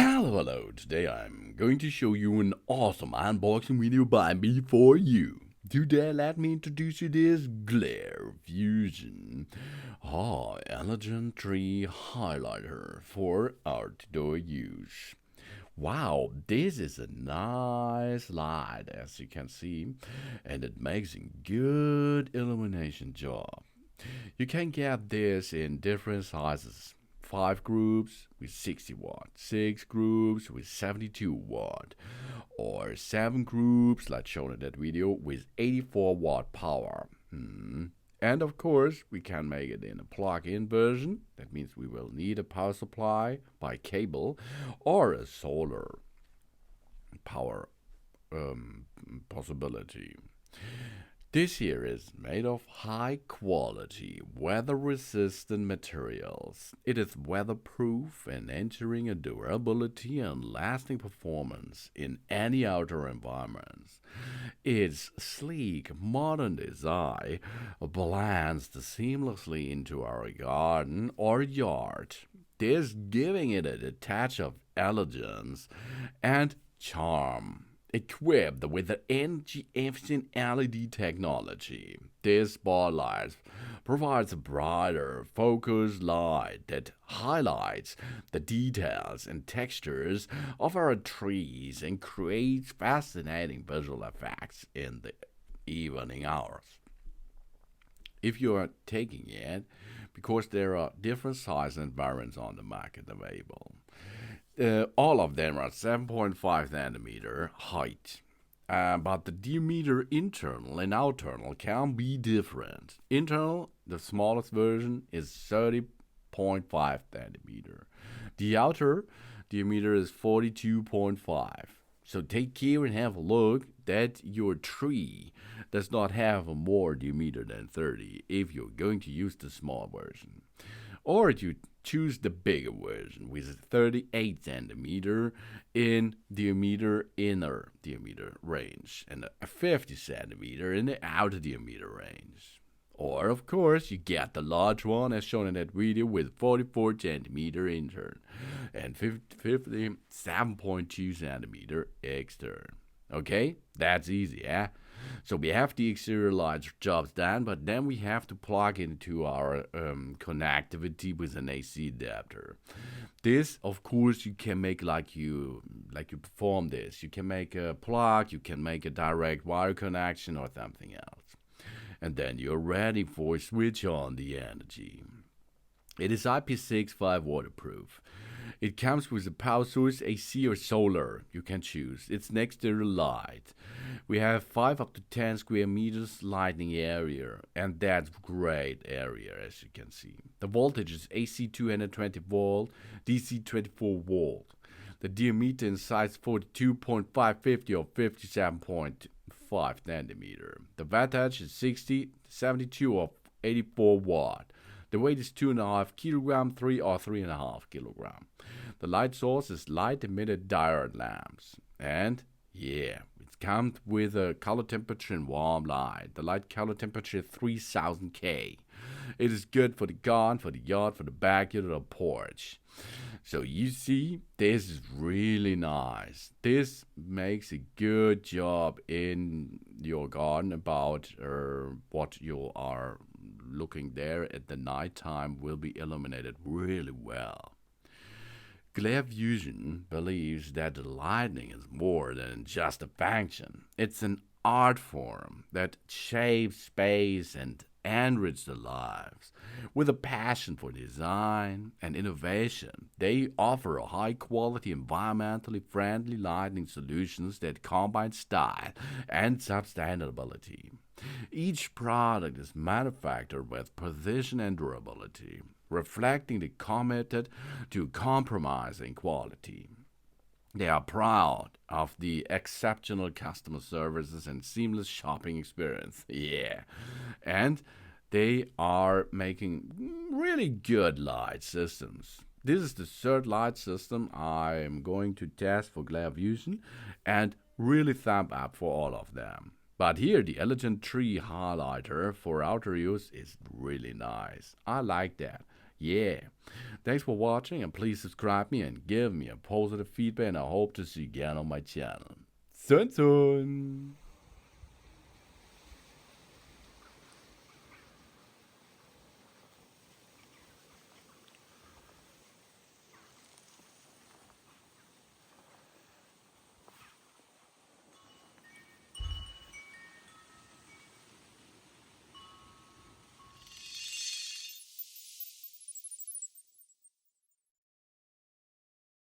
Hello. Today I'm going to show you an awesome unboxing video by me for you. Today let me introduce you this GlareFusion elegant tree highlighter for outdoor use. Wow, this is a nice light as you can see, and it makes a good illumination job. You can get this in different sizes. 5 groups with 60 watt, 6 groups with 72 watt, or 7 groups like shown in that video with 84 watt power. And of course, we can make it in a plug-in version. That means we will need a power supply by cable or a solar power possibility. This here is made of high quality, weather resistant materials. It is weatherproof and ensuring a durability and lasting performance in any outdoor environments. Its sleek, modern design blends seamlessly into our garden or yard, this giving it a touch of elegance and charm. Equipped with the energy-efficient LED technology, this spotlight provides a brighter, focused light that highlights the details and textures of our trees and creates fascinating visual effects in the evening hours. If you are taking it, because there are different sizes and variants on the market available. All of them are 7.5 nanometer height. But the diameter internal and outternal can be different. Internal, the smallest version, is 30.5 nanometer. The outer diameter is 42.5. So take care and have a look that your tree does not have a more diameter than 30 if you're going to use the small version. Or you choose the bigger version with 38 centimeter in diameter inner diameter range and a 50 centimeter in the outer diameter range. Or of course you get the large one as shown in that video with 44 centimeter intern and 57.2 centimeter extern. Okay, that's easy, eh? So we have the exterior lights jobs done, but then we have to plug into our connectivity with an AC adapter. This, of course, you can make like you perform this. You can make a plug, you can make a direct wire connection or something else, and then you're ready for switch on the energy. It is IP65 waterproof. It comes with a power source, AC or solar. You can choose. It's next to the light. We have 5 up to 10 square meters lighting area, and that's great area as you can see. The voltage is AC 220 volt, DC 24 volt. The diameter in size 42.550 or 57.5 nanometer. The wattage is 60, 72 or 84 watt. The weight is 2.5 kilogram, 3 or 3.5 kilogram. The light source is light emitted diode lamps. And yeah, it comes with a color temperature and warm light. The light color temperature is 3000 K. It is good for the garden, for the yard, for the backyard, or the porch. So you see, this is really nice. This makes a good job in your garden about what you are looking there at the night time will be illuminated really well. GlareFusion believes that the lighting is more than just a function. It's an art form that shapes space and enriches the lives. With a passion for design and innovation, they offer a high-quality, environmentally friendly lighting solutions that combine style and sustainability. Each product is manufactured with precision and durability, reflecting the committed to compromising quality. They are proud of the exceptional customer services and seamless shopping experience. Yeah. And they are making really good light systems. This is the third light system I am going to test for GlareFusion and really thumb up for all of them. But here, the elegant tree highlighter for outer use is really nice. I like that. Yeah. Thanks for watching, and please subscribe me and give me a positive feedback, and I hope to see you again on my channel. Soon soon!